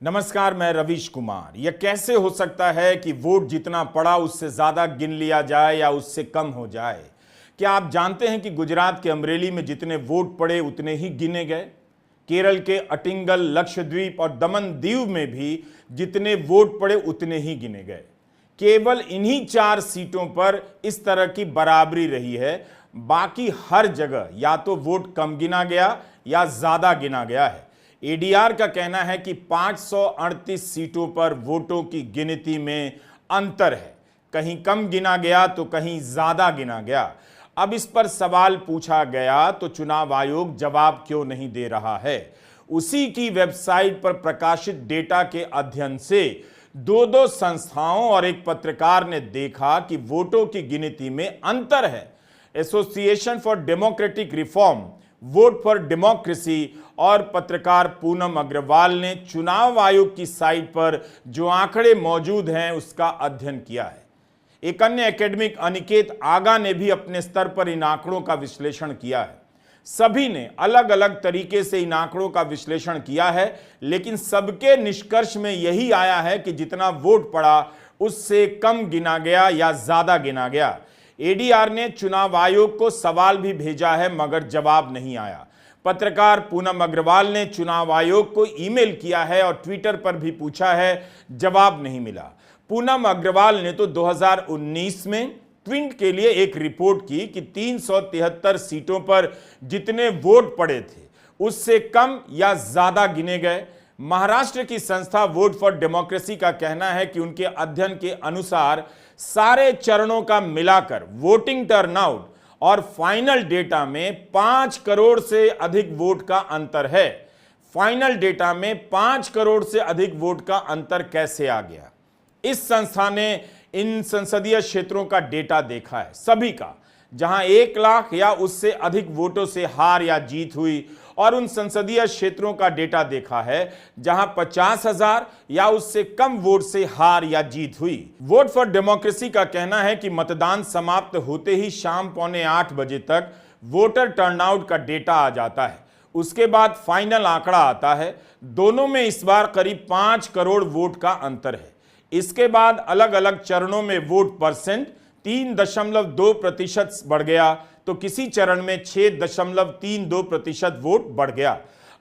नमस्कार, मैं रवीश कुमार। यह कैसे हो सकता है कि वोट जितना पड़ा उससे ज्यादा गिन लिया जाए या उससे कम हो जाए? क्या आप जानते हैं कि गुजरात के अमरेली में जितने वोट पड़े उतने ही गिने गए? केरल के अटिंगल, लक्षद्वीप और दमन दीव में भी जितने वोट पड़े उतने ही गिने गए। केवल इन्हीं 4 सीटों पर इस तरह की बराबरी रही है। बाकी हर जगह या तो वोट कम गिना गया या ज्यादा गिना गया है। एडीआर का कहना है कि 538 सीटों पर वोटों की गिनती में अंतर है। कहीं कम गिना गया तो कहीं ज्यादा गिना गया। अब इस पर सवाल पूछा गया तो चुनाव आयोग जवाब क्यों नहीं दे रहा है? उसी की वेबसाइट पर प्रकाशित डेटा के अध्ययन से दो संस्थाओं और एक पत्रकार ने देखा कि वोटों की गिनती में अंतर है। Association for democratic reform, vote for democracy और पत्रकार पूनम अग्रवाल ने चुनाव आयोग की साइट पर जो आंकड़े मौजूद हैं उसका अध्ययन किया है। एक अन्य एकेडमिक अनिकेत आगा ने भी अपने स्तर पर इन आंकड़ों का विश्लेषण किया है। सभी ने अलग अलग तरीके से इन आंकड़ों का विश्लेषण किया है, लेकिन सबके निष्कर्ष में यही आया है कि जितना वोट पड़ा उससे कम गिना गया या ज्यादा गिना गया। एडीआर ने चुनाव आयोग को सवाल भी भेजा है मगर जवाब नहीं आया। पत्रकार पूनम अग्रवाल ने चुनाव आयोग को ईमेल किया है और ट्विटर पर भी पूछा है, जवाब नहीं मिला। पूनम अग्रवाल ने तो 2019 में ट्विंट के लिए एक रिपोर्ट की कि 373 सीटों पर जितने वोट पड़े थे उससे कम या ज्यादा गिने गए। महाराष्ट्र की संस्था वोट फॉर डेमोक्रेसी का कहना है कि उनके अध्ययन के अनुसार सारे चरणों का मिलाकर वोटिंग टर्नआउट और फाइनल डेटा में 5 करोड़ से अधिक वोट का अंतर है। फाइनल डेटा में 5 करोड़ से अधिक वोट का अंतर कैसे आ गया? इस संस्था ने इन संसदीय क्षेत्रों का डेटा देखा है, सभी का, जहां 1 लाख या उससे अधिक वोटों से हार या जीत हुई, और उन संसदीय क्षेत्रों का डेटा देखा है जहां 50,000 या उससे कम वोट से हार या जीत हुई। वोट फॉर डेमोक्रेसी का कहना है कि मतदान समाप्त होते ही शाम 7:45 बजे तक वोटर टर्नआउट का डेटा आ जाता है। उसके बाद फाइनल आंकड़ा आता है। दोनों में इस बार करीब 5 करोड़ वोट का अंतर है। इसके बाद अलग अलग चरणों में वोट परसेंट 3.2% बढ़ गया तो किसी चरण में 6.32% वोट बढ़ गया।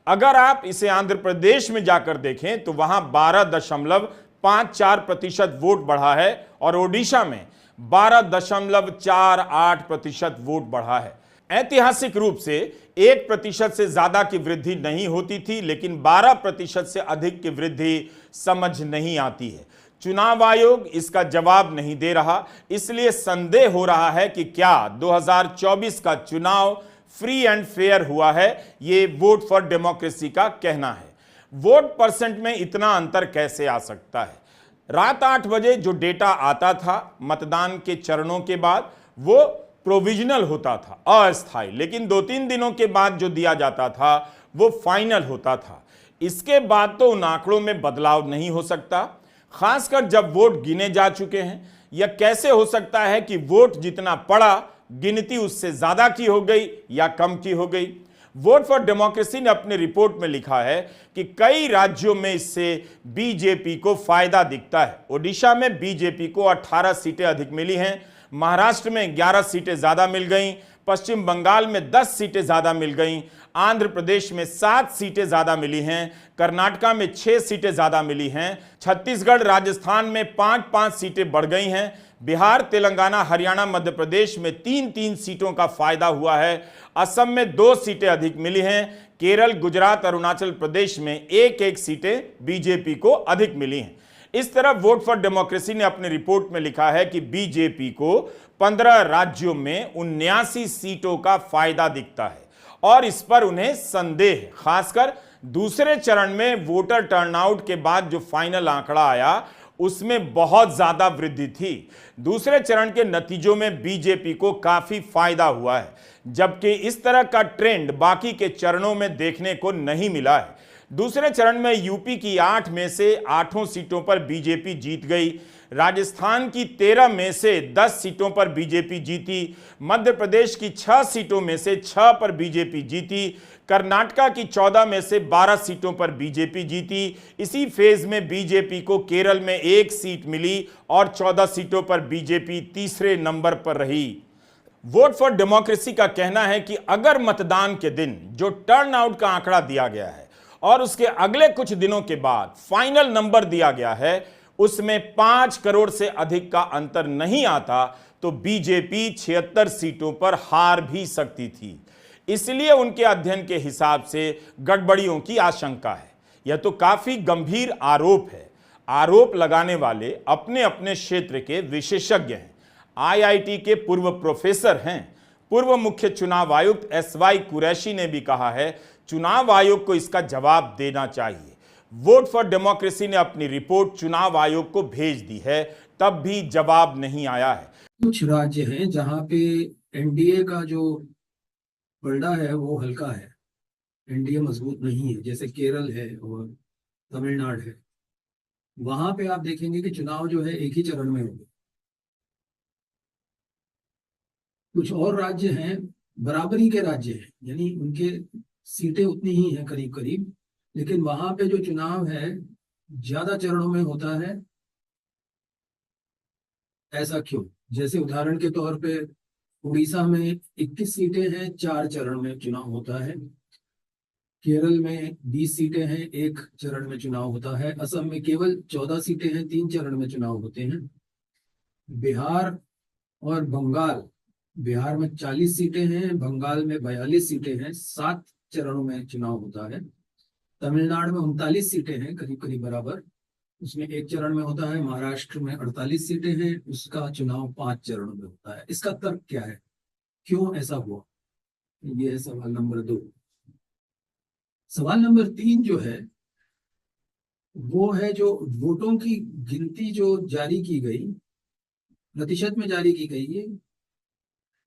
अगर आप इसे आंध्र प्रदेश में जाकर देखें तो वहां 12.54% वोट बढ़ा है और ओडिशा में 12.48% वोट बढ़ा है। ऐतिहासिक रूप से 1% से ज्यादा की वृद्धि नहीं होती थी, लेकिन 12% से अधिक की वृद्धि समझ नहीं आती है। चुनाव आयोग इसका जवाब नहीं दे रहा, इसलिए संदेह हो रहा है कि क्या 2024 का चुनाव फ्री एंड फेयर हुआ है। ये वोट फॉर डेमोक्रेसी का कहना है। वोट परसेंट में इतना अंतर कैसे आ सकता है? रात 8 बजे जो डेटा आता था मतदान के चरणों के बाद, वो प्रोविजनल होता था, अस्थायी, लेकिन 2-3 दिनों के बाद जो दिया जाता था वो फाइनल होता था। इसके बाद तो उन आंकड़ों में बदलाव नहीं हो सकता, खासकर जब वोट गिने जा चुके हैं। यह कैसे हो सकता है कि वोट जितना पड़ा गिनती उससे ज्यादा की हो गई या कम की हो गई? वोट फॉर डेमोक्रेसी ने अपनी रिपोर्ट में लिखा है कि कई राज्यों में इससे बीजेपी को फायदा दिखता है। ओडिशा में बीजेपी को 18 सीटें अधिक मिली हैं, महाराष्ट्र में 11 सीटें ज्यादा मिल गईं, पश्चिम बंगाल में 10 सीटें ज्यादा मिल गईं, आंध्र प्रदेश में 7 सीटें ज्यादा मिली हैं, कर्नाटका में 6 सीटें ज्यादा मिली हैं, छत्तीसगढ़ राजस्थान में 5-5 सीटें बढ़ गई हैं, बिहार तेलंगाना हरियाणा मध्य प्रदेश में 3-3 सीटों का फायदा हुआ है, असम में 2 सीटें अधिक मिली हैं, केरल, गुजरात, अरुणाचल प्रदेश में 1-1 सीटें बीजेपी को अधिक मिली हैं। इस तरह वोट फॉर डेमोक्रेसी ने अपनी रिपोर्ट में लिखा है कि बीजेपी को 15 राज्यों में 79 सीटों का फायदा दिखता है और इस पर उन्हें संदेह है। खासकर दूसरे चरण में वोटर टर्नआउट के बाद जो फाइनल आंकड़ा आया उसमें बहुत ज्यादा वृद्धि थी। दूसरे चरण के नतीजों में बीजेपी को काफी फायदा हुआ है, जबकि इस तरह का ट्रेंड बाकी के चरणों में देखने को नहीं मिला है। दूसरे चरण में यूपी की 8 में से 8 सीटों पर बीजेपी जीत गई, राजस्थान की 13 में से 10 सीटों पर बीजेपी जीती, मध्य प्रदेश की 6 सीटों में से 6 पर बीजेपी जीती, कर्नाटका की 14 में से 12 सीटों पर बीजेपी जीती। इसी फेज में बीजेपी को केरल में 1 सीट मिली और 14 सीटों पर बीजेपी तीसरे नंबर पर रही। वोट फॉर डेमोक्रेसी का कहना है कि अगर मतदान के दिन जो टर्नआउट का आंकड़ा दिया गया है और उसके अगले कुछ दिनों के बाद फाइनल नंबर दिया गया है, उसमें 5 करोड़ से अधिक का अंतर नहीं आता तो बीजेपी 76 सीटों पर हार भी सकती थी। इसलिए उनके अध्ययन के हिसाब से गड़बड़ियों की आशंका है। यह तो काफी गंभीर आरोप है। आरोप लगाने वाले अपने अपने क्षेत्र के विशेषज्ञ हैं। आईआईटी के पूर्व प्रोफेसर हैं। पूर्व मुख्य चुनाव आयुक्त एसवाई कुरैशी ने भी कहा है, चुनाव आयोग को इसका जवाब देना चाहिए। वोट फॉर डेमोक्रेसी ने अपनी रिपोर्ट चुनाव आयोग को भेज दी है, तब भी जवाब नहीं आया है। कुछ राज्य हैं जहां पे एनडीए का जो पलड़ा है वो हल्का है, एनडीए मजबूत नहीं है, जैसे केरल है और तमिलनाडु है। वहां पे आप देखेंगे कि चुनाव जो है एक ही चरण में होगा। कुछ और राज्य हैं बराबरी के राज्य हैं, यानी उनके सीटें उतनी ही हैं करीब करीब, लेकिन वहां पे जो चुनाव है ज्यादा चरणों में होता है। ऐसा क्यों? जैसे उदाहरण के तौर पे उड़ीसा में 21 सीटें हैं, 4 चरण में चुनाव होता है। केरल में 20 सीटें हैं, 1 चरण में चुनाव होता है। असम में केवल 14 सीटें हैं, 3 चरण में चुनाव होते हैं। बिहार और बंगाल, बिहार में 40 सीटें हैं, बंगाल में 42 सीटें हैं, 7 चरणों में चुनाव होता है। तमिलनाडु में 39 सीटें हैं, करीब करीब बराबर, उसमें 1 चरण में होता है। महाराष्ट्र में 48 सीटें हैं, उसका चुनाव 5 चरणों में होता है। इसका तर्क क्या है, क्यों ऐसा हुआ? ये है सवाल नंबर 2। सवाल नंबर 3 जो है वो है जो वोटों की गिनती जो जारी की गई, प्रतिशत में जारी की गई है,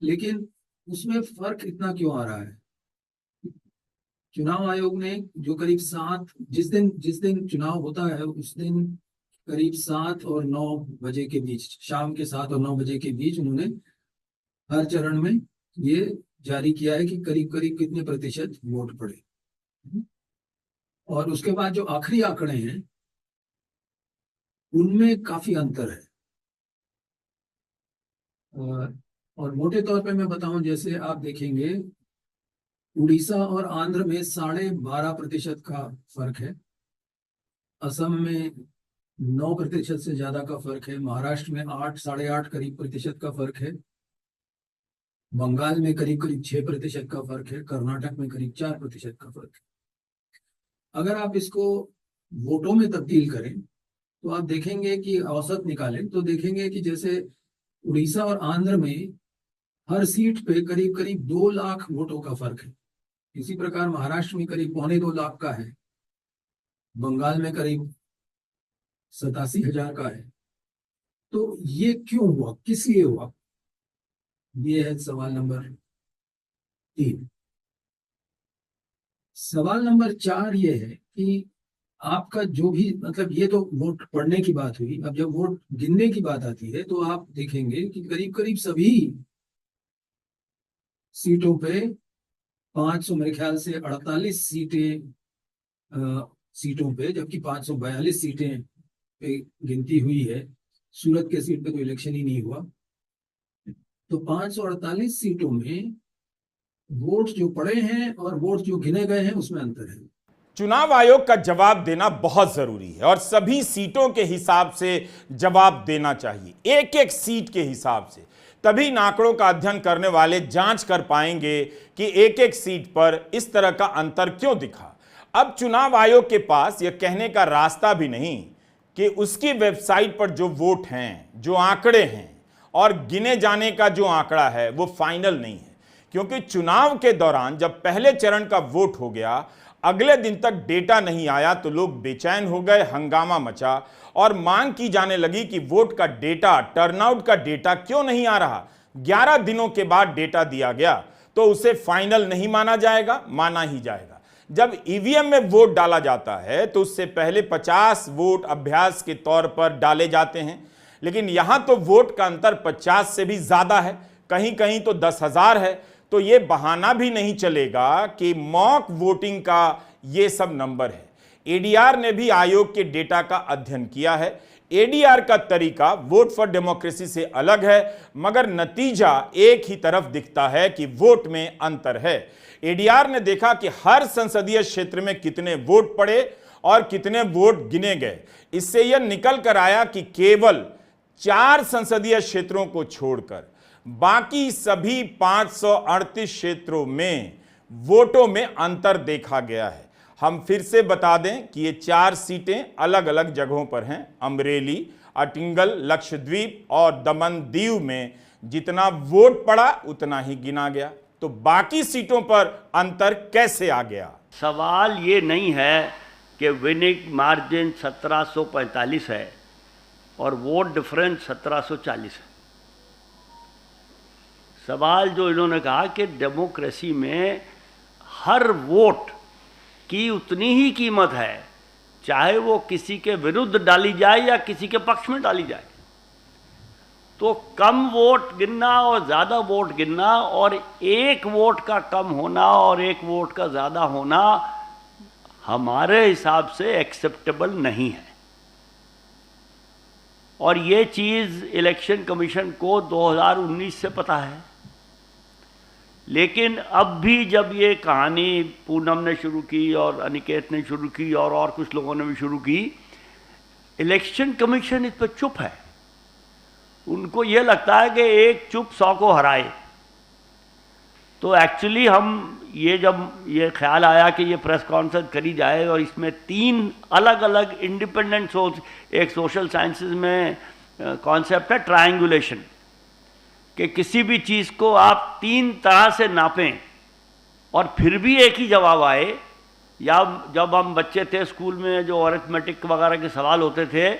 लेकिन उसमें फर्क इतना क्यों आ रहा है? चुनाव आयोग ने जो करीब 7, जिस दिन चुनाव होता है उस दिन करीब 7 और 9 बजे के बीच, शाम के 7 और 9 बजे के बीच उन्होंने हर चरण में ये जारी किया है कि करीब करीब कितने प्रतिशत वोट पड़े। और उसके बाद जो आखिरी आंकड़े हैं उनमें काफी अंतर है। और मोटे तौर पे मैं बताऊं, जैसे आप देखेंगे उड़ीसा और आंध्र में 12.5% का फर्क है। असम में 9% से ज्यादा का फर्क है। महाराष्ट्र में 8, 8.5 करीब प्रतिशत का फर्क है। बंगाल में करीब करीब 6% का फर्क है। कर्नाटक में करीब 4% का फर्क है। अगर आप इसको वोटों में तब्दील करें तो आप देखेंगे कि औसत निकालें तो देखेंगे कि जैसे उड़ीसा और आंध्र में हर सीट पे करीब करीब 2 लाख वोटों का फर्क है। इसी प्रकार महाराष्ट्र में करीब 2.25 लाख का है। बंगाल में करीब 87,000 का है। तो ये क्यों हुआ, किस लिए हुआ? ये है सवाल नंबर 3। सवाल नंबर 4 ये है कि आपका जो भी, मतलब ये तो वोट पड़ने की बात हुई। अब जब वोट गिनने की बात आती है तो आप देखेंगे कि करीब करीब सभी सीटों पे 500, मेरे ख्याल से 48 सीटों पे, जबकि 542 सीटें पे गिनती हुई है। सूरत के सीट पे तो इलेक्शन ही नहीं हुआ। तो 548 सीटों में वोट जो पड़े हैं और वोट जो गिने गए हैं उसमें अंतर है। चुनाव आयोग का जवाब देना बहुत जरूरी है और सभी सीटों के हिसाब से जवाब देना चाहिए, एक एक सीट के हिसाब से। तभी इन आंकड़ों का अध्ययन करने वाले जांच कर पाएंगे कि एक एक सीट पर इस तरह का अंतर क्यों दिखा। अब चुनाव आयोग के पास यह कहने का रास्ता भी नहीं कि उसकी वेबसाइट पर जो वोट हैं, जो आंकड़े हैं और गिने जाने का जो आंकड़ा है वो फाइनल नहीं है, क्योंकि चुनाव के दौरान जब पहले चरण का वोट हो गया, अगले दिन तक डेटा नहीं आया तो लोग बेचैन हो गए, हंगामा मचा और मांग की जाने लगी कि वोट का डेटा, टर्नआउट का डेटा क्यों नहीं आ रहा। 11 दिनों के बाद डेटा दिया गया तो उसे फाइनल नहीं माना जाएगा, माना ही जाएगा। जब ईवीएम में वोट डाला जाता है तो उससे पहले 50 वोट अभ्यास के तौर पर डाले जाते हैं, लेकिन यहां तो वोट का अंतर 50 से भी ज्यादा है, कहीं कहीं तो 10,000 है। तो यह बहाना भी नहीं चलेगा कि मॉक वोटिंग का यह सब नंबर है। एडीआर ने भी आयोग के डेटा का अध्ययन किया है। एडीआर का तरीका वोट फॉर डेमोक्रेसी से अलग है, मगर नतीजा एक ही तरफ दिखता है कि वोट में अंतर है। एडीआर ने देखा कि हर संसदीय क्षेत्र में कितने वोट पड़े और कितने वोट गिने गए। इससे यह निकल कर आया कि केवल 4 संसदीय क्षेत्रों को छोड़कर बाकी सभी 538 क्षेत्रों में वोटों में अंतर देखा गया है। हम फिर से बता दें कि ये 4 सीटें अलग अलग जगहों पर हैं। अमरेली, अटिंगल, लक्षद्वीप और दमन दीव में जितना वोट पड़ा उतना ही गिना गया। तो बाकी सीटों पर अंतर कैसे आ गया? सवाल ये नहीं है कि विनिंग मार्जिन 1745 है और वोट डिफरेंस 1740 है। सवाल जो इन्होंने कहा कि डेमोक्रेसी में हर वोट की उतनी ही कीमत है, चाहे वो किसी के विरुद्ध डाली जाए या किसी के पक्ष में डाली जाए। तो कम वोट गिनना और ज़्यादा वोट गिनना और एक वोट का कम होना और एक वोट का ज़्यादा होना हमारे हिसाब से एक्सेप्टेबल नहीं है। और ये चीज़ इलेक्शन कमीशन को 2019 से पता है। लेकिन अब भी जब ये कहानी पूनम ने शुरू की और अनिकेत ने शुरू की और कुछ लोगों ने भी शुरू की, इलेक्शन कमीशन इस पर चुप है। उनको ये लगता है कि एक चुप 100 को हराए। तो एक्चुअली हम जब ये ख्याल आया कि ये प्रेस कॉन्फ्रेंस करी जाए और इसमें 3 अलग अलग इंडिपेंडेंट सोर्स, एक सोशल साइंसेज में कॉन्सेप्ट है ट्रायंगुलेशन, कि किसी भी चीज़ को आप 3 तरह से नापें और फिर भी एक ही जवाब आए। या जब हम बच्चे थे स्कूल में जो अरिथमेटिक वगैरह के सवाल होते थे,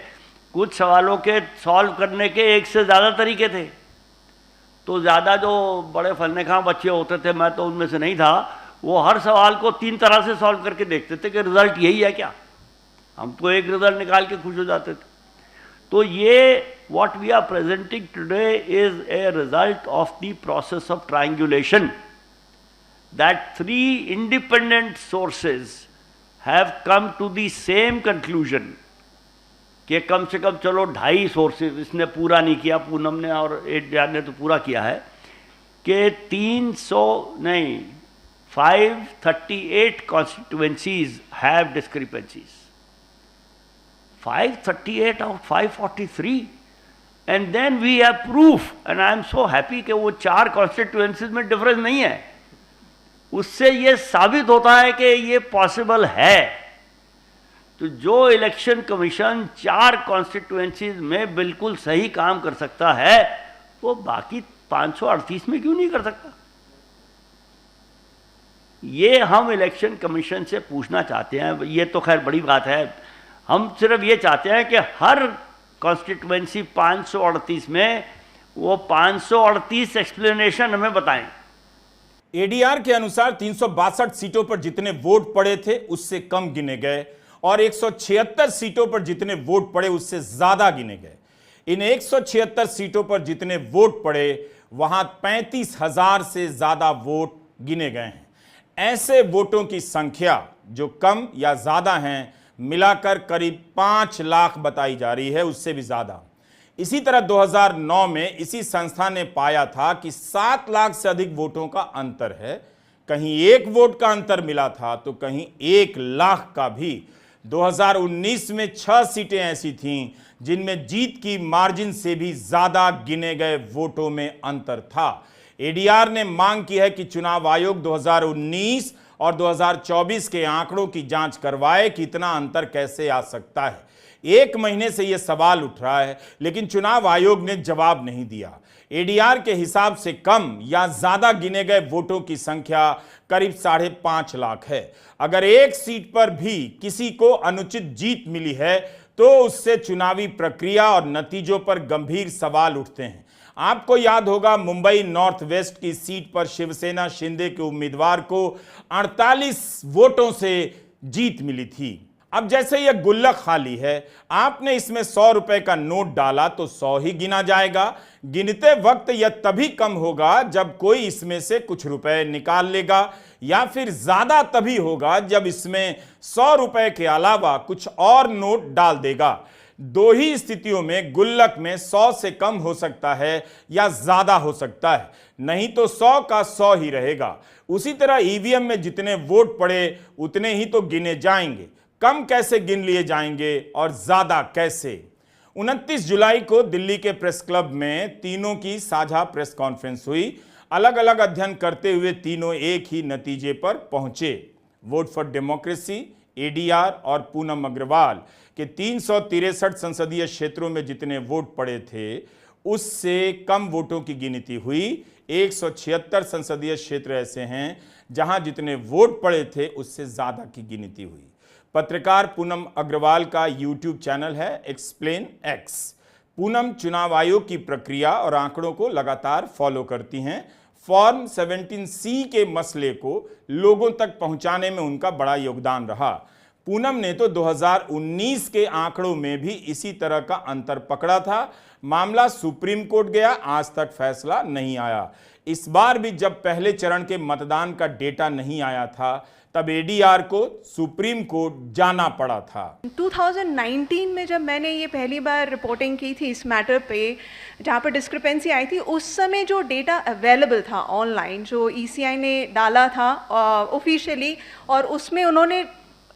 कुछ सवालों के सॉल्व करने के एक से ज़्यादा तरीके थे। तो ज़्यादा जो बड़े फलने खां बच्चे होते थे, मैं तो उनमें से नहीं था, वो हर सवाल को 3 तरह से सॉल्व करके देखते थे कि रिज़ल्ट यही है क्या। हम तो एक रिज़ल्ट निकाल के खुश हो जाते थे। तो ये what we are presenting today is a result of the process of triangulation, that 3 independent sources have come to the same conclusion कि कम से कम चलो 2.5 सोर्सेज, इसने पूरा नहीं किया, पूनम ने और एडीआर ने तो पूरा किया है, कि 538 constituencies have discrepancies, 538 out of 543, and then we have proof, and I am so happy कि वो 4 constituencies में डिफरेंस नहीं है। उससे ये साबित होता है कि ये पॉसिबल है। तो जो इलेक्शन कमीशन 4 कॉन्स्टिट्यूएंसीज में बिल्कुल सही काम कर सकता है, वो बाकी 538 में क्यों नहीं कर सकता? ये हम इलेक्शन कमीशन से पूछना चाहते हैं। ये तो खैर बड़ी बात है। हम सिर्फ ये चाहते हैं कि हर कॉन्स्टिट्यूएंसी 538 में वो 538 एक्सप्लेनेशन हमें बताएं। एडीआर के अनुसार 362 सीटों पर जितने वोट पड़े थे उससे कम गिने गए और 176 सीटों पर जितने वोट पड़े उससे ज्यादा गिने गए। इन 176 सीटों पर जितने वोट पड़े वहां 35,000 से ज्यादा वोट गिने गए हैं। ऐसे वोटों की संख्या जो कम या ज्यादा हैं मिलाकर करीब 5 लाख बताई जा रही है, उससे भी ज्यादा। इसी तरह 2009 में इसी संस्था ने पाया था कि 7 लाख से अधिक वोटों का अंतर है। कहीं 1 वोट का अंतर मिला था तो कहीं 1 लाख का भी। 2019 में 6 सीटें ऐसी थीं जिनमें जीत की मार्जिन से भी ज्यादा गिने गए वोटों में अंतर था। एडीआर ने मांग की है कि चुनाव आयोग 2019 और 2024 के आंकड़ों की जांच करवाए कि इतना अंतर कैसे आ सकता है। 1 महीने से यह सवाल उठ रहा है, लेकिन चुनाव आयोग ने जवाब नहीं दिया। एडीआर के हिसाब से कम या ज्यादा गिने गए वोटों की संख्या करीब 5.5 लाख है। अगर एक सीट पर भी किसी को अनुचित जीत मिली है तो उससे चुनावी प्रक्रिया और नतीजों पर गंभीर सवाल उठते हैं। आपको याद होगा मुंबई नॉर्थ वेस्ट की सीट पर शिवसेना शिंदे के उम्मीदवार को 48 वोटों से जीत मिली थी। अब जैसे यह गुल्लक खाली है, आपने इसमें 100 रुपए का नोट डाला तो 100 ही गिना जाएगा। गिनते वक्त यह तभी कम होगा जब कोई इसमें से कुछ रुपए निकाल लेगा, या फिर ज्यादा तभी होगा जब इसमें 100 रुपए के अलावा कुछ और नोट डाल देगा। दो ही स्थितियों में गुल्लक में 100 से कम हो सकता है या ज्यादा हो सकता है, नहीं तो 100 का 100 ही रहेगा। उसी तरह ईवीएम में जितने वोट पड़े उतने ही तो गिने जाएंगे। कम कैसे गिन लिए जाएंगे और ज्यादा कैसे? 29 जुलाई को दिल्ली के प्रेस क्लब में तीनों की साझा प्रेस कॉन्फ्रेंस हुई। अलग अलग अध्ययन करते हुए तीनों एक ही नतीजे पर पहुंचे। वोट फॉर डेमोक्रेसी, एडीआर और पूनम अग्रवाल के 363 संसदीय क्षेत्रों में जितने वोट पड़े थे उससे कम वोटों की गिनती हुई। 176 संसदीय क्षेत्र ऐसे हैं जहां जितने वोट पड़े थे उससे ज्यादा की गिनती हुई। पत्रकार पूनम अग्रवाल का यूट्यूब चैनल है एक्सप्लेन एक्स। पूनम चुनाव आयोग की प्रक्रिया और आंकड़ों को लगातार फॉलो करती हैं। फॉर्म 17C के मसले को लोगों तक पहुंचाने में उनका बड़ा योगदान रहा। पूनम ने तो 2019 के आंकड़ों में भी इसी तरह का अंतर पकड़ा था। मामला सुप्रीम कोर्ट गया, आज तक फैसला नहीं आया। इस बार भी जब पहले चरण के मतदान का डेटा नहीं आया था तब एडीआर को सुप्रीम कोर्ट जाना पड़ा था। 2019 में जब मैंने ये पहली बार रिपोर्टिंग की थी इस मैटर पे, जहाँ पर डिस्क्रिपेंसी आई थी, उस समय जो डेटा अवेलेबल था ऑनलाइन, जो ईसीआई ने डाला था ऑफिशियली, और उसमें उन्होंने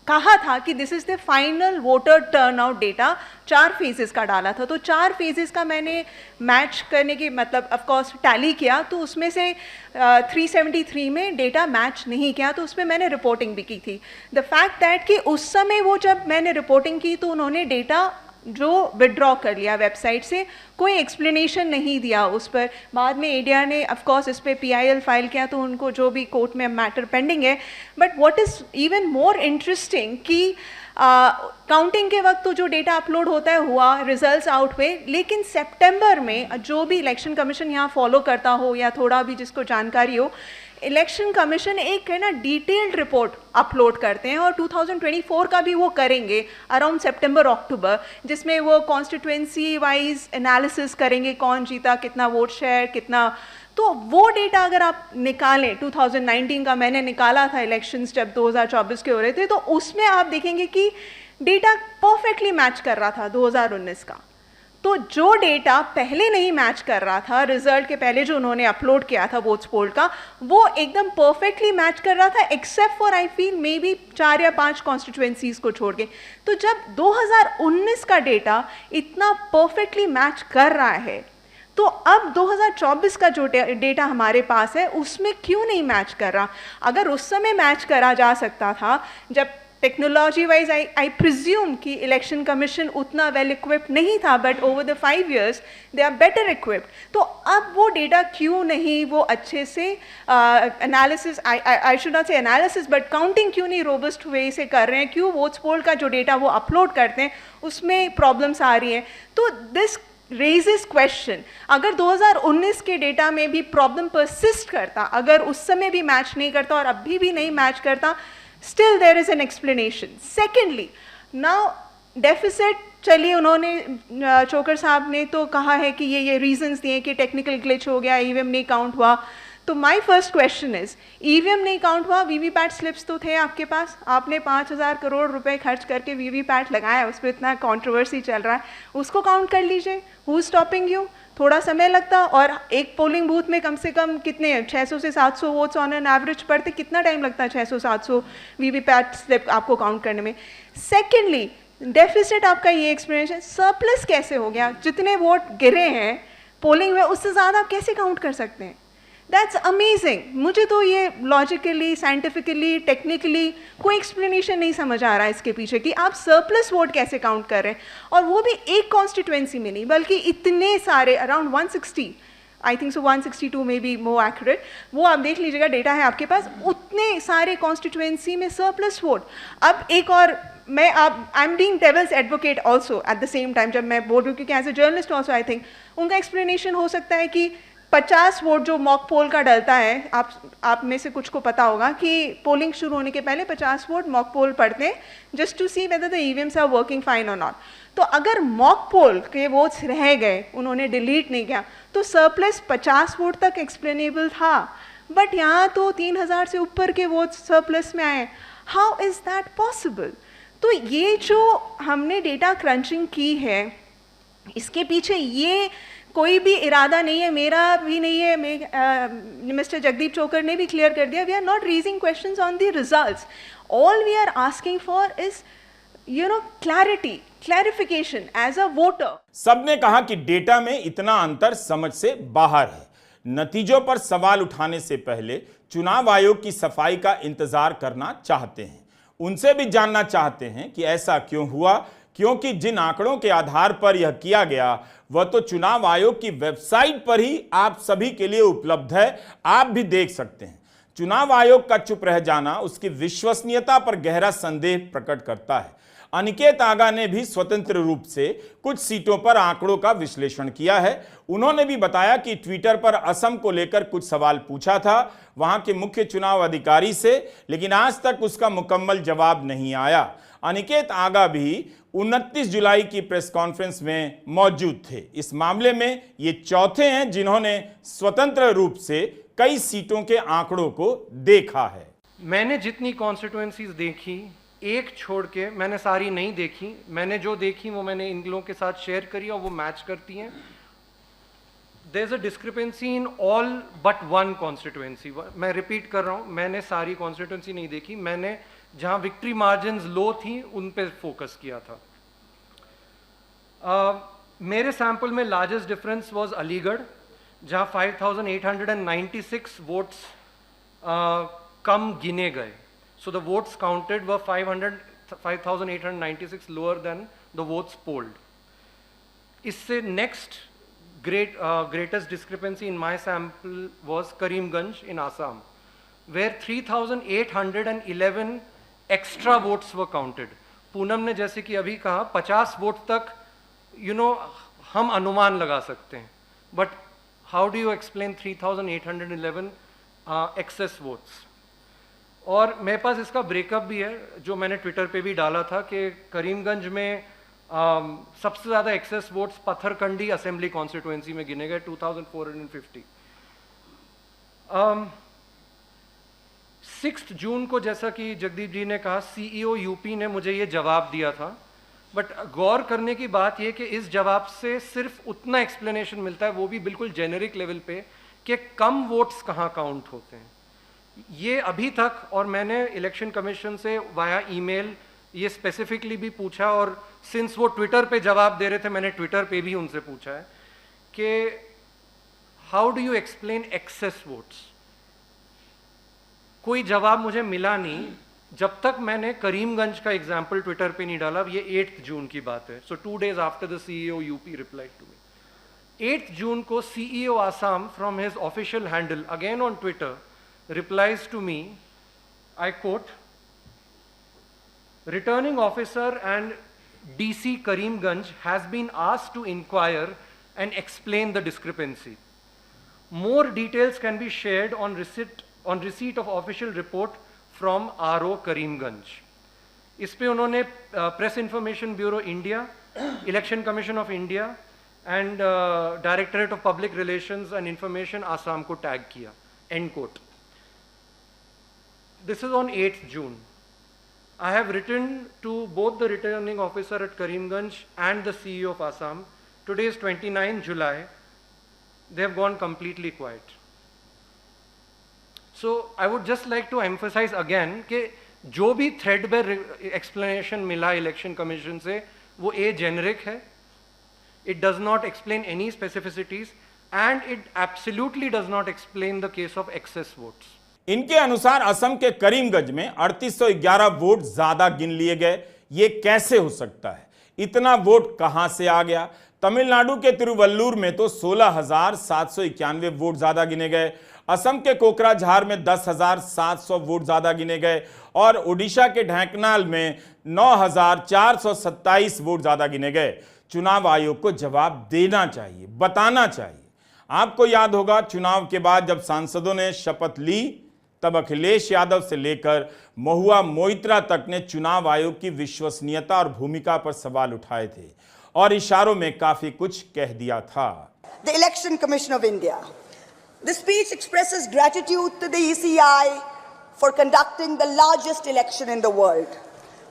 कहा था कि this is the final voter turnout data, 4 phases का डाला था। तो 4 फेजेस का मैंने मैच करने की मतलब ऑफ कोर्स टैली किया, तो उसमें से 373 में डेटा मैच नहीं किया, तो उसमें मैंने रिपोर्टिंग भी की थी। द फैक्ट दैट कि उस समय वो जब मैंने रिपोर्टिंग की तो उन्होंने डेटा जो विड्रॉ कर लिया वेबसाइट से, कोई एक्सप्लेनेशन नहीं दिया उस पर। बाद में एडीआर ने ऑफ कोर्स इस पर PIL फाइल किया, तो उनको जो भी कोर्ट में मैटर पेंडिंग है। But what is even more interesting कि काउंटिंग के वक्त तो जो डेटा अपलोड होता है हुआ, रिजल्ट्स आउट हुए, लेकिन सितंबर में जो भी इलेक्शन कमीशन यहाँ फॉलो करता हो या थोड़ा भी जिसको जानकारी हो, इलेक्शन कमीशन एक है ना डिटेल्ड रिपोर्ट अपलोड करते हैं, और 2024 का भी वो करेंगे अराउंड सितंबर अक्टूबर, जिसमें वो कॉन्स्टिट्यूएंसी वाइज एनालिसिस करेंगे, कौन जीता, कितना वोट शेयर, कितना। तो वो डेटा अगर आप निकालें, 2019 का मैंने निकाला था, इलेक्शंस जब 2024 के हो रहे थे, तो उसमें आप देखेंगे कि डेटा परफेक्टली मैच कर रहा था 2019 का। तो जो डेटा पहले नहीं मैच कर रहा था, रिजल्ट के पहले जो उन्होंने अपलोड किया था वोट्स पोल का, वो एकदम परफेक्टली मैच कर रहा था, except for I feel may be 4 या 5 कॉन्स्टिट्यूएंसीज को छोड़ के। तो जब 2019 का डेटा इतना परफेक्टली मैच कर रहा है, तो अब 2024 का जो डेटा हमारे पास है उसमें क्यों नहीं मैच कर रहा? अगर उस समय मैच करा जा सकता था जब टेक्नोलॉजी वाइज आई प्रिज्यूम कि इलेक्शन कमीशन उतना वेल इक्विप्ड नहीं था, but over the 5 years they are better equipped. तो अब वो डेटा क्यों नहीं वो अच्छे से analysis, I should not say analysis, but counting क्यों नहीं रोबस्ट वे से कर रहे हैं? क्यों वोट्स पोल का जो डेटा वो अपलोड करते हैं उसमें प्रॉब्लम्स आ रही हैं? तो दिस रेजेस क्वेश्चन, अगर 2019 के डेटा में भी प्रॉब्लम परसिस्ट करता, अगर उस समय भी मैच नहीं करता और अभी भी नहीं मैच करता, still there is an explanation. Secondly, now deficit, चलिए उन्होंने चोकर साहब ने तो कहा है कि ये reasons दिए कि टेक्निकल ग्लिच हो गया, ईवीएम नहीं काउंट हुआ। तो my first question is, EVM नहीं काउंट हुआ, वीवीपैट स्लिप्स तो थे आपके पास, आपने 5,000 करोड़ रुपए खर्च करके वीवीपैट लगाया, उस पर इतना कंट्रोवर्सी चल रहा है, उसको काउंट कर लीजिए। Who is stopping you? थोड़ा समय लगता, और एक पोलिंग बूथ में कम से कम कितने 600 से 700 वोट्स ऑन एन एवरेज पड़ते, कितना टाइम लगता है 600-700 वीवीपैट स्लिप आपको काउंट करने में? सेकेंडली, डेफिसिट आपका ये एक्सप्लेनेशन, सरप्लस कैसे हो गया? जितने वोट गिरे हैं पोलिंग में उससे ज़्यादा आप कैसे काउंट कर सकते हैं? That's amazing. मुझे तो ये लॉजिकली, साइंटिफिकली, टेक्निकली कोई एक्सप्लेनेशन नहीं समझ आ रहा है इसके पीछे कि आप सरप्लस वोट कैसे काउंट कर रहे हैं, और वो भी एक कॉन्स्टिट्यूएंसी में नहीं बल्कि इतने सारे, अराउंड 160, आई थिंक सो 162 में बी मोर एक्यूरेट, वो आप देख लीजिएगा, डेटा है आपके पास, उतने सारे कॉन्स्टिट्यूएंसी में सरप्लस वोट। अब एक और मैं, I am being devil's advocate also at the same time, जब मैं बोल रही हूँ, क्योंकि as a journalist also I think उनका एक्सप्लेनेशन हो सकता है कि 50 वोट जो मॉक पोल का डलता है, आप में से कुछ को पता होगा कि पोलिंग शुरू होने के पहले 50 वोट मॉक पोल पढ़ते हैं just to see whether the EVMs are working fine और नॉट। तो अगर मॉक पोल के वोट्स रह गए, उन्होंने डिलीट नहीं किया, तो सरप्लस 50 वोट तक एक्सप्लेनेबल था। बट यहाँ तो 3000 से ऊपर के वोट्स सरप्लस में आए। How is that possible? तो ये जो हमने डेटा क्रंचिंग की है, इसके पीछे ये कोई भी इरादा नहीं है, मेरा भी नहीं है। मिस्टर जगदीप चोकर ने भी क्लियर कर दिया, we are not raising questions on the results, all we are asking for is clarification as a voter. सबने कहा कि डेटा में इतना अंतर समझ से बाहर है। नतीजों पर सवाल उठाने से पहले चुनाव आयोग की सफाई का इंतजार करना चाहते हैं। उनसे भी जानना चाहते हैं कि ऐसा क्यों हुआ, क्योंकि जिन आंकड़ों के आधार पर यह किया गया वह तो चुनाव आयोग की वेबसाइट पर ही आप सभी के लिए उपलब्ध है, आप भी देख सकते हैं। चुनाव आयोग का चुप रह जाना उसकी विश्वसनीयता पर गहरा संदेह प्रकट करता है। अनिकेत आगा ने भी स्वतंत्र रूप से कुछ सीटों पर आंकड़ों का विश्लेषण किया है। उन्होंने भी बताया कि ट्विटर पर असम को लेकर कुछ सवाल पूछा था वहां के मुख्य चुनाव अधिकारी से, लेकिन आज तक उसका मुकम्मल जवाब नहीं आया। अनिकेत आगा भी 29 जुलाई की प्रेस कॉन्फ्रेंस में मौजूद थे। इस मामले में ये चौथे हैं जिन्होंने स्वतंत्र रूप से कई सीटों के आंकड़ों को देखा है। मैंने जितनी कॉन्स्टिट्यूएंसीज देखी, एक छोड़ के मैंने सारी नहीं देखी। मैंने जो देखी वो मैंने इन लोगों के साथ शेयर करी और वो मैच करती हैं। There is a discrepancy in all but one constituency. मैं रिपीट कर रहा हूँ, मैंने सारी कॉन्स्टिट्यूएंसी नहीं देखी। मैंने जहाँ विक्ट्री मार्जिन्स लो थी उन पे फोकस किया था। मेरे सैंपल में लार्जेस्ट डिफरेंस वाज अलीगढ़, जहाँ 5896 वोट्स कम गिने गए। So the votes counted were 5,896 lower than the votes polled. इससे next greatest discrepancy in my sample was Karimganj in Assam, where 3,811 extra votes were counted. Poonam ने जैसे कि अभी कहा 50 वोट तक हम अनुमान लगा सकते हैं, but how do you explain 3,811 excess votes? और मेरे पास इसका ब्रेकअप भी है जो मैंने ट्विटर पे भी डाला था कि करीमगंज में सबसे ज़्यादा access votes Patharkandi assembly constituency में गिने गए 2450। 6 जून को जैसा कि जगदीप जी ने कहा, सीईओ यूपी ने मुझे ये जवाब दिया था। बट गौर करने की बात यह कि इस जवाब से सिर्फ उतना एक्सप्लेनेशन मिलता है, वो भी बिल्कुल जेनेरिक लेवल पे, कि कम वोट्स कहाँ काउंट होते हैं। ये अभी तक, और मैंने इलेक्शन कमीशन से वाया ईमेल ये स्पेसिफिकली भी पूछा, और सिंस वो ट्विटर पे जवाब दे रहे थे मैंने ट्विटर पे भी उनसे पूछा है कि how do you explain excess votes. कोई जवाब मुझे मिला नहीं जब तक मैंने करीमगंज का एग्जाम्पल ट्विटर पे नहीं डाला। ये 8 जून की बात है, so 2 days after the CEO UP replied to me. 8 जून को CEO Assam from his official handle again on Twitter replies to me, I quote, returning officer and DC Karimganj has been asked to inquire and explain the discrepancy. More details can be shared on receipt of official report from RO Karimganj. इस पे उन्होंने press information bureau India, election commission of India and directorate of public relations and information Assam को tag किया, and quote. This is on 8th June. I have written to both the returning officer at Karimganj and the CEO of Assam. Today is 29 July. They have gone completely quiet. So I would just like to emphasize again कि जो भी threadbare explanation मिला election commission से वो generic है. It does not explain any specificities and it absolutely does not explain the case of excess votes. इनके अनुसार असम के करीमगंज में 3811 वोट ज्यादा गिन लिए गए। ये कैसे हो सकता है? इतना वोट कहां से आ गया? तमिलनाडु के तिरुवल्लुर में तो 16,791 वोट ज्यादा गिने गए, असम के कोकराझार में 10,700 वोट ज्यादा गिने गए और ओडिशा के ढेंकनाल में 9,427 वोट ज्यादा गिने गए। चुनाव आयोग को जवाब देना चाहिए, बताना चाहिए। आपको याद होगा चुनाव के बाद जब सांसदों ने शपथ ली तब अखिलेश यादव से लेकर महुआ मोइत्रा तक ने चुनाव आयोग की विश्वसनीयता और भूमिका पर सवाल उठाए थे और इशारों में काफी कुछ कह दिया था। The Election Commission of India. The speech expresses gratitude to the ECI for conducting the largest election in the world.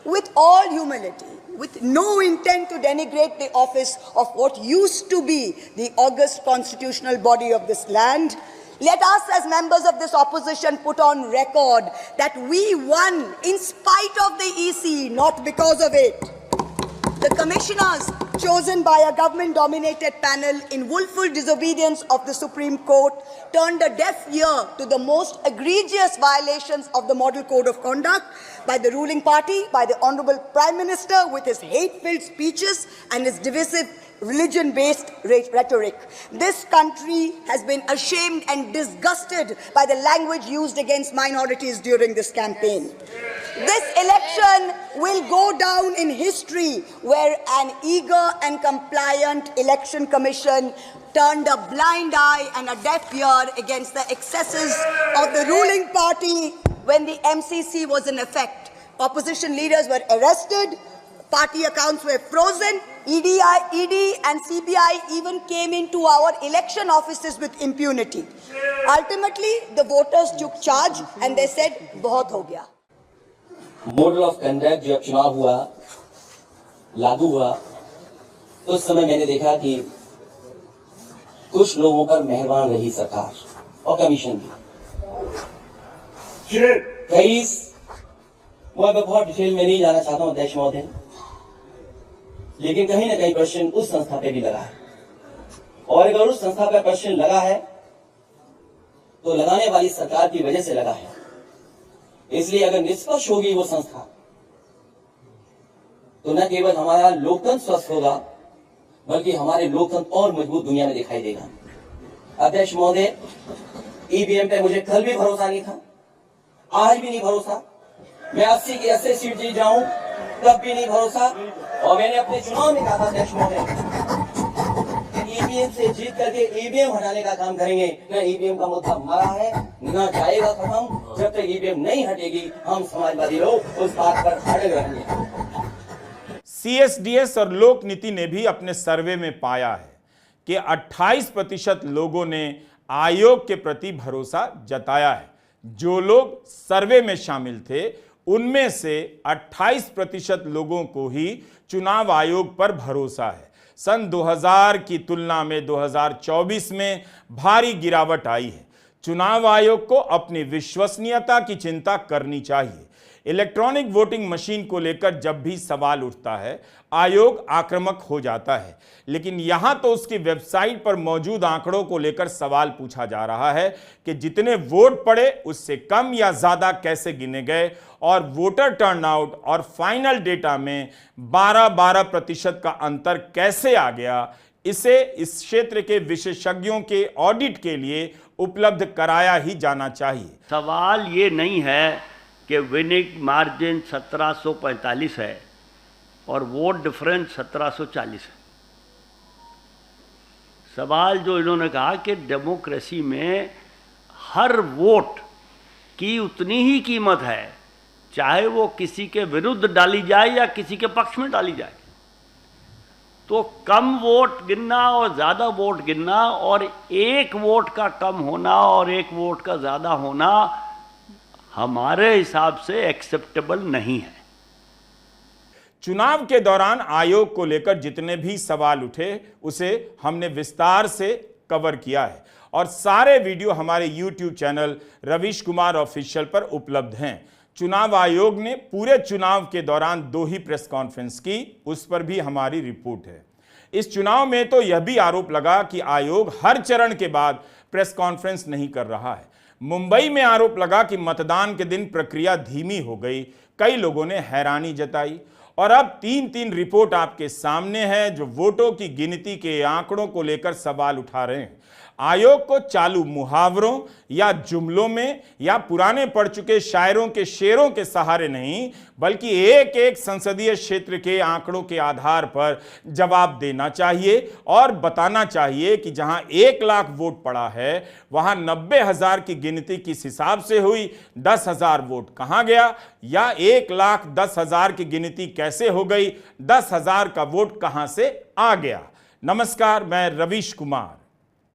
With all humility, with no intent to denigrate the office of what used to be the august constitutional body of this land, let us as members of this opposition put on record that we won in spite of the EC, not because of it. The commissioners chosen by a government-dominated panel in willful disobedience of the Supreme Court turned a deaf ear to the most egregious violations of the Model Code of Conduct by the ruling party, by the Honorable Prime Minister with his hate-filled speeches and his divisive religion-based rhetoric. This country has been ashamed and disgusted by the language used against minorities during this campaign. This election will go down in history where an eager and compliant election commission turned a blind eye and a deaf ear against the excesses of the ruling party when the MCC was in effect. Opposition leaders were arrested, party accounts were frozen, ED and CBI even came into our election offices with impunity. Ultimately, the voters took charge and they said, "बहुत हो गया." Model of conduct जब चुनाव हुआ, लागू हुआ, उस समय मैंने देखा कि कुछ लोगों पर मेहरबान रही सरकार और कमीशन भी। कई मैं बहुत डिटेल में नहीं जाना चाहता हूं अध्यक्ष महोदय, लेकिन कहीं ना कहीं प्रश्न उस संस्था पे भी लगा है और अगर उस संस्था पर प्रश्न लगा है तो लगाने वाली सरकार की वजह से लगा है। इसलिए अगर निष्पक्ष होगी वो संस्था तो न केवल हमारा लोकतंत्र स्वस्थ होगा बल्कि हमारे लोकतंत्र और मजबूत दुनिया में दिखाई देगा। अध्यक्ष महोदय, ईवीएम पे मुझे कल भी भरोसा नहीं था, आज भी नहीं भरोसा। मैं 80 की 80 सीट जीत जाऊं तब भी नहीं भरोसा। और मैंने अपने चुनाव में कहा था अध्यक्ष महोदय ईवीएम से जीत करके ईवीएम हटाने का काम करेंगे। न ईवीएम का मुद्दा मरा है न जाएगा खत्म। जब तक ईवीएम नहीं हटेगी हम समाजवादी लोग उस बात पर अड़ग रहेंगे। CSDS और लोक नीति ने भी अपने सर्वे में पाया है कि 28% लोगों ने आयोग के प्रति भरोसा जताया है। जो लोग सर्वे में शामिल थे उनमें से 28% लोगों को ही चुनाव आयोग पर भरोसा है। सन 2000 की तुलना में 2024 में भारी गिरावट आई है। चुनाव आयोग को अपनी विश्वसनीयता की चिंता करनी चाहिए। इलेक्ट्रॉनिक वोटिंग मशीन को लेकर जब भी सवाल उठता है आयोग आक्रामक हो जाता है, लेकिन यहां तो उसकी वेबसाइट पर मौजूद आंकड़ों को लेकर सवाल पूछा जा रहा है कि जितने वोट पड़े उससे कम या ज्यादा कैसे गिने गए और वोटर टर्नआउट और फाइनल डेटा में 12% का अंतर कैसे आ गया। इसे इस क्षेत्र के विशेषज्ञों के ऑडिट के लिए उपलब्ध कराया ही जाना चाहिए। सवाल ये नहीं है कि विनिंग मार्जिन 1745 है और वोट डिफरेंस 1740 है। सवाल जो इन्होंने कहा कि डेमोक्रेसी में हर वोट की उतनी ही कीमत है, चाहे वो किसी के विरुद्ध डाली जाए या किसी के पक्ष में डाली जाए। तो कम वोट गिनना और ज़्यादा वोट गिनना और एक वोट का कम होना और एक वोट का ज़्यादा होना हमारे हिसाब से एक्सेप्टेबल नहीं है। चुनाव के दौरान आयोग को लेकर जितने भी सवाल उठे उसे हमने विस्तार से कवर किया है और सारे वीडियो हमारे YouTube channel Ravish Kumar official पर उपलब्ध हैं। चुनाव आयोग ने पूरे चुनाव के दौरान 2 ही प्रेस कॉन्फ्रेंस की, उस पर भी हमारी रिपोर्ट है। इस चुनाव में तो यह भी आरोप लगा कि आयोग हर चरण के बाद प्रेस कॉन्फ्रेंस नहीं कर रहा है। मुंबई में आरोप लगा कि मतदान के दिन प्रक्रिया धीमी हो गई। कई लोगों ने हैरानी जताई और अब 3 रिपोर्ट आपके सामने है जो वोटों की गिनती के आंकड़ों को लेकर सवाल उठा रहे हैं। आयोग को चालू मुहावरों या जुमलों में या पुराने पढ़ चुके शायरों के शेरों के सहारे नहीं, बल्कि एक एक संसदीय क्षेत्र के आंकड़ों के आधार पर जवाब देना चाहिए और बताना चाहिए कि जहां 1 लाख वोट पड़ा है वहां 90,000 की गिनती किस हिसाब से हुई, 10,000 वोट कहां गया, या 1,10,000 की गिनती कैसे हो गई, 10,000 का वोट कहां से आ गया। नमस्कार, मैं रवीश कुमार।